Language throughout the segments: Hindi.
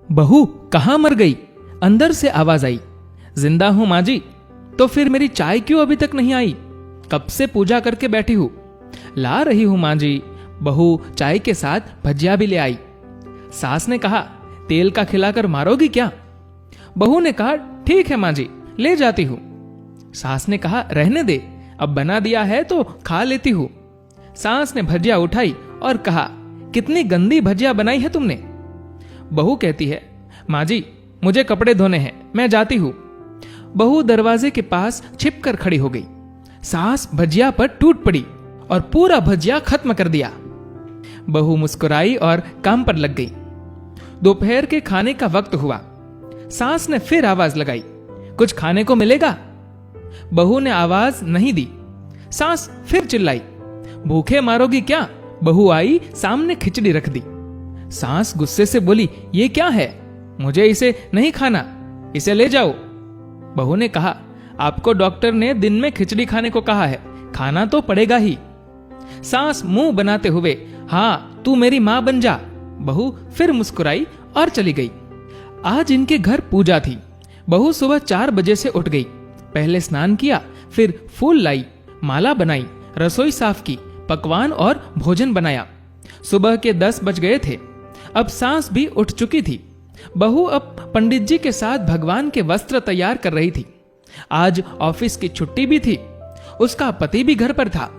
बहू कहाँ मर गई? अंदर से आवाज आई। जिंदा हूं माँ जी। तो फिर मेरी चाय क्यों अभी तक नहीं आई? कब से पूजा करके बैठी हूं। ला रही हूं माँ जी। बहू चाय के साथ भजिया भी ले आई। सास ने कहा, तेल का खिलाकर मारोगी क्या? बहू ने कहा, ठीक है माँ जी, ले जाती हूं। सास ने कहा, रहने दे, अब बना दिया है तो खा लेती हूं। सास ने भजिया उठाई और कहा, कितनी गंदी भजिया बनाई है तुमने। बहू कहती है, माँ जी मुझे कपड़े धोने हैं, मैं जाती हूं। बहू दरवाजे के पास छिपकर खड़ी हो गई। सास भजिया पर टूट पड़ी और पूरा भजिया खत्म कर दिया। बहू मुस्कुराई और काम पर लग गई। दोपहर के खाने का वक्त हुआ। सास ने फिर आवाज लगाई, कुछ खाने को मिलेगा? बहू ने आवाज नहीं दी। सास फिर चिल्लाई, भूखे मारोगी क्या? बहू आई, सामने खिचड़ी रख दी। सास गुस्से से बोली, ये क्या है? मुझे इसे नहीं खाना, इसे ले जाओ। बहू ने कहा, आपको डॉक्टर ने दिन में खिचड़ी खाने को कहा है, खाना तो पड़ेगा ही। सास मुंह बनाते हुए, हाँ तू मेरी मां बन जा। बहू फिर मुस्कुराई और चली गई। आज इनके घर पूजा थी। बहू सुबह 4 बजे से उठ गई। पहले स्नान किया, फिर फूल लाई, माला बनाई, रसोई साफ की, पकवान और भोजन बनाया। सुबह के 10 बज गए थे। अब सास भी उठ चुकी थी। बहू अब पंडित जी के साथ भगवान के वस्त्र तैयार कर रही थी। आज ऑफिस की छुट्टी भी थी। उसका पति भी घर पर था।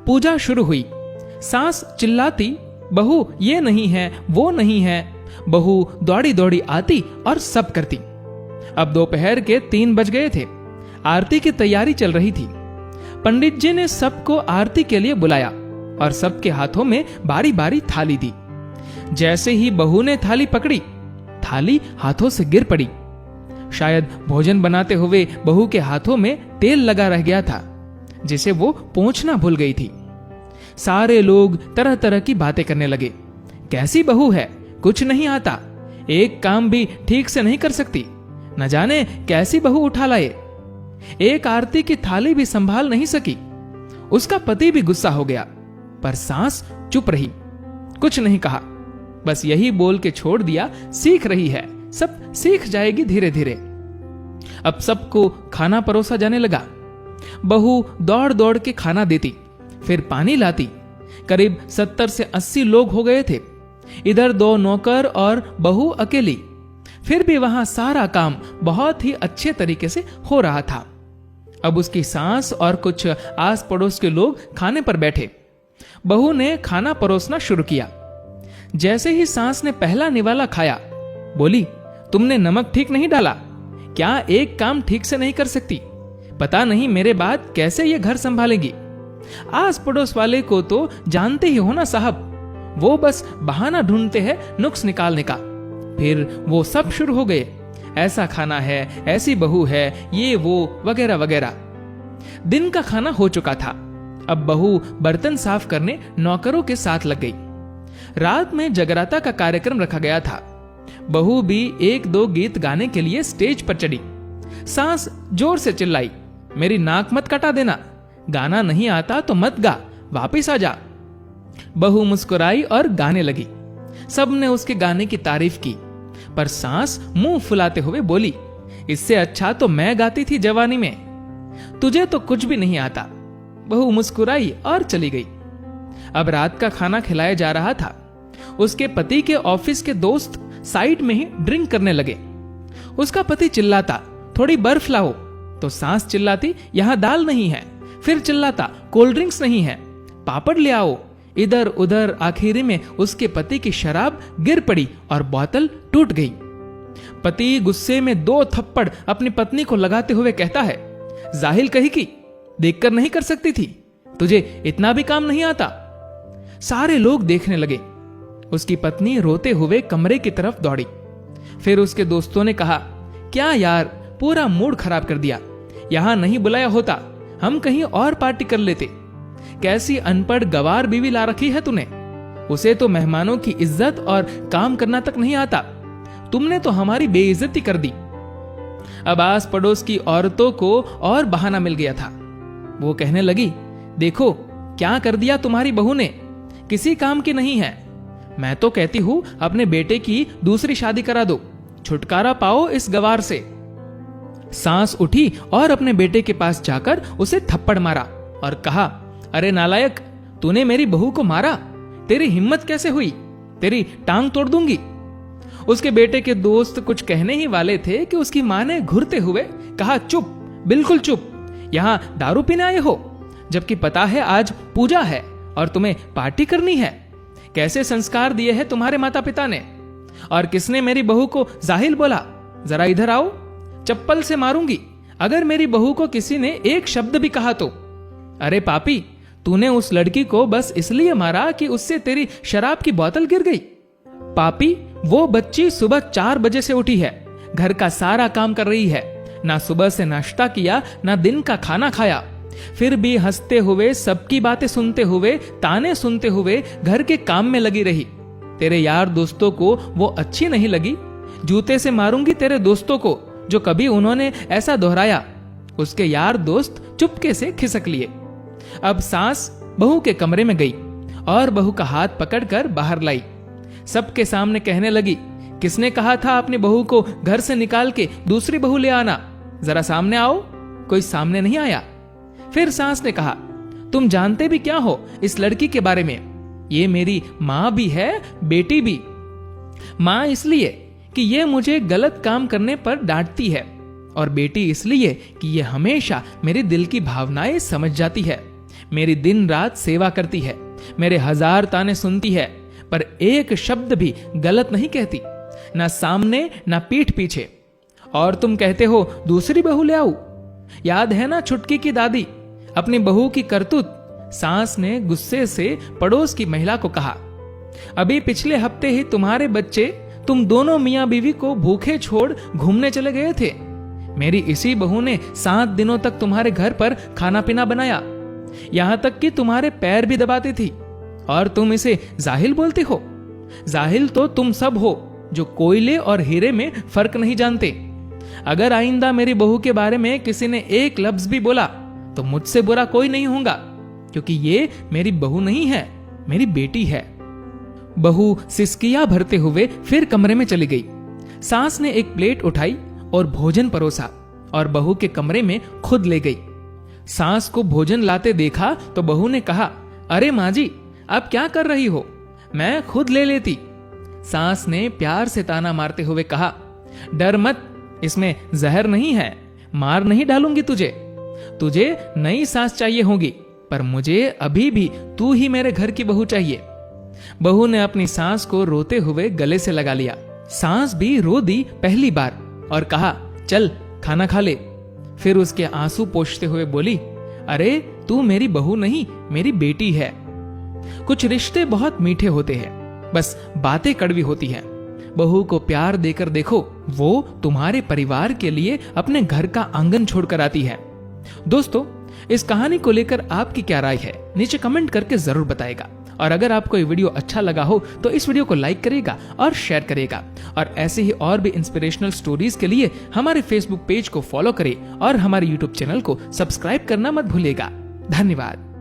पूजा शुरू हुई। सास चिल्लाती, बहू ये नहीं है, वो नहीं है। बहू दौड़ी दौड़ी आती और सब करती। अब दोपहर के 3 बज गए थे। आरती की तैयारी चल रही थी। पंडित जी ने सबको आरती के लिए बुलाया और सबके हाथों में बारी बारी थाली दी। जैसे ही बहू ने थाली पकड़ी, थाली हाथों से गिर पड़ी। शायद भोजन बनाते हुए बहू के हाथों में तेल लगा रह गया था, जिसे वो पोंछना भूल गई थी। सारे लोग तरह तरह की बातें करने लगे। कैसी बहू है, कुछ नहीं आता, एक काम भी ठीक से नहीं कर सकती, न जाने कैसी बहू उठा लाए। एक आरती की थाली भी संभाल नहीं सकी। उसका पति भी गुस्सा हो गया, पर सास चुप रही, कुछ नहीं कहा। बस यही बोल के छोड़ दिया, सीख रही है, सब सीख जाएगी धीरे धीरे। अब सबको खाना परोसा जाने लगा। बहू दौड़ दौड़ के खाना देती, फिर पानी लाती। करीब 70 से 80 लोग हो गए थे। इधर 2 नौकर और बहू अकेली। फिर भी वहां सारा काम बहुत ही अच्छे तरीके से हो रहा था। अब उसकी सास और कुछ आस पड़ोस के लोग खाने पर बैठे। बहू ने खाना परोसना शुरू किया। जैसे ही सास ने पहला निवाला खाया, बोली, तुमने नमक ठीक नहीं डाला क्या? एक काम ठीक से नहीं कर सकती? पता नहीं मेरे बाद कैसे ये घर संभालेगी। आस पड़ोस वाले को तो जानते ही हो ना साहब, वो बस बहाना ढूंढते हैं नुक्स निकालने का। फिर वो सब शुरू हो गए, ऐसा खाना है, ऐसी बहू है, ये वो वगैरह वगैरह। दिन का खाना हो चुका था। अब बहू बर्तन साफ करने नौकरों के साथ लग गई। रात में जगराता का कार्यक्रम रखा गया था। बहू भी 1-2 गीत गाने के लिए स्टेज पर चढ़ी। सास जोर से चिल्लाई, मेरी नाक मत कटा देना, गाना नहीं आता तो मत गा, वापिस आ जा। बहू मुस्कुराई और गाने लगी। सबने उसके गाने की तारीफ की, पर सास मुंह फुलाते हुए बोली, इससे अच्छा तो मैं गाती थी जवानी में, तुझे तो कुछ भी नहीं आता। बहू मुस्कुराई और चली गई। अब रात का खाना खिलाया जा रहा था। उसके पति के ऑफिस के दोस्त साइड में ही ड्रिंक करने लगे। उसका पति चिल्लाता, थोड़ी बर्फ लाओ, तो सास चिल्लाती, यहां दाल नहीं है। फिर चिल्लाता, कोल्ड ड्रिंक्स नहीं है, पापड़ ले आओ। इधर उधर आखिरी में उसके पति की शराब गिर पड़ी और बोतल टूट गई। पति गुस्से में 2 थप्पड़ अपनी पत्नी को लगाते हुए कहता है, जाहिल कही की, देखकर नहीं कर सकती थी, तुझे इतना भी काम नहीं आता। सारे लोग देखने लगे। उसकी पत्नी रोते हुए कमरे की तरफ दौड़ी। फिर उसके दोस्तों ने कहा, क्या यार, पूरा मूड खराब कर दिया, यहां नहीं बुलाया होता, हम कहीं और पार्टी कर लेते। कैसी अनपढ़ गवार बीवी ला रखी है तूने, उसे तो मेहमानों की इज्जत और काम करना तक नहीं आता, तुमने तो हमारी बेइज्जती कर दी। अब आस पड़ोस की औरतों को और बहाना मिल गया था। वो कहने लगी, देखो क्या कर दिया तुम्हारी बहू ने, किसी काम की नहीं है, मैं तो कहती हूं अपने बेटे की दूसरी शादी करा दो, छुटकारा पाओ इस गवार से। सास उठी और अपने बेटे के पास जाकर उसे थप्पड़ मारा और कहा, अरे नालायक, तूने मेरी बहू को मारा, तेरी हिम्मत कैसे हुई, तेरी टांग तोड़ दूंगी। उसके बेटे के दोस्त कुछ कहने ही वाले थे कि उसकी मां ने घुरते हुए कहा, चुप, बिल्कुल चुप, यहां दारू पीने आए हो, जबकि पता है आज पूजा है और तुम्हें पार्टी करनी है। कैसे संस्कार दिए हैं तुम्हारे माता पिता ने, और किसने मेरी बहू को जाहिल बोला? जरा इधर आओ, चप्पल से मारूंगी अगर मेरी बहू को किसी ने एक शब्द भी कहा तो। अरे पापी, तूने उस लड़की को बस इसलिए मारा कि उससे तेरी शराब की बोतल गिर गई। पापी, वो बच्ची सुबह 4 बजे से उठी है, घर का सारा काम कर रही है, ना सुबह से नाश्ता किया ना दिन का खाना खाया, फिर भी हंसते हुए, सबकी बातें सुनते हुए, ताने सुनते हुए घर के काम में लगी रही। तेरे यार दोस्तों को वो अच्छी नहीं लगी, जूते से मारूंगी तेरे दोस्तों को जो कभी उन्होंने ऐसा दोहराया। उसके यार दोस्त चुपके से खिसक लिए। अब सास बहू के कमरे में गई और बहू का हाथ पकड़कर बाहर लाई। सबके सामने कहने लगी, किसने कहा था अपनी बहू को घर से निकाल के दूसरी बहू ले आना? जरा सामने आओ। कोई सामने नहीं आया। फिर सास ने कहा, तुम जानते भी क्या हो इस लड़की के बारे में? ये मेरी मां भी है, बेटी भी। मां इसलिए कि ये मुझे गलत काम करने पर डांटती है, और बेटी इसलिए कि ये हमेशा मेरे दिल की भावनाएं समझ जाती है, मेरी दिन रात सेवा करती है, मेरे 1000 ताने सुनती है, पर एक शब्द भी गलत नहीं कहती, ना सामने ना पीठ पीछे। और तुम कहते हो दूसरी बहू ले आऊं? याद है ना छुटकी की दादी, अपनी बहू की करतूत? सास ने गुस्से से पड़ोस की महिला को कहा, अभी पिछले हफ्ते ही तुम्हारे बच्चे, तुम दोनों मियां बीवी को भूखे छोड़ घूमने चले गए थे। मेरी इसी बहू ने 7 दिनों तक तुम्हारे घर पर खाना पीना बनाया, यहां तक कि तुम्हारे पैर भी दबाती थी, और तुम इसे जाहिल बोलते हो। जाहिल तो तुम सब हो जो कोयले और हीरे में फर्क नहीं जानते। अगर आइंदा मेरी बहू के बारे में किसी ने एक लफ्ज भी बोला तो मुझसे बुरा कोई नहीं होगा, क्योंकि ये मेरी बहू नहीं है, मेरी बेटी है। बहू सिसकियां भरते हुए फिर कमरे में चली गई। सास ने एक प्लेट उठाई और भोजन परोसा और बहू के कमरे में खुद ले गई। सास को भोजन लाते देखा तो बहू ने कहा, अरे माँ जी, आप क्या कर रही हो, मैं खुद ले लेती। सास ने प्यार से ताना मारते हुए कहा, डर मत, इसमें जहर नहीं है, मार नहीं डालूंगी तुझे। तुझे नई सास चाहिए होगी, पर मुझे अभी भी तू ही मेरे घर की बहू चाहिए। बहू ने अपनी सास को रोते हुए गले से लगा लिया। सास भी रो दी पहली बार और कहा, चल खाना खा ले। फिर उसके आंसू पोंछते हुए बोली, अरे तू मेरी बहू नहीं, मेरी बेटी है। कुछ रिश्ते बहुत मीठे होते हैं, बस बातें कड़वी होती हैं। बहू को प्यार देकर देखो, वो तुम्हारे परिवार के लिए अपने घर का आंगन छोड़कर आती है। दोस्तों, इस कहानी को लेकर आपकी क्या राय है, नीचे कमेंट करके जरूर बताएगा। और अगर आपको ये वीडियो अच्छा लगा हो तो इस वीडियो को लाइक करेगा और शेयर करेगा। और ऐसे ही और भी इंस्पिरेशनल स्टोरीज के लिए हमारे फेसबुक पेज को फॉलो करें और हमारे यूट्यूब चैनल को सब्सक्राइब करना मत भूलिएगा। धन्यवाद।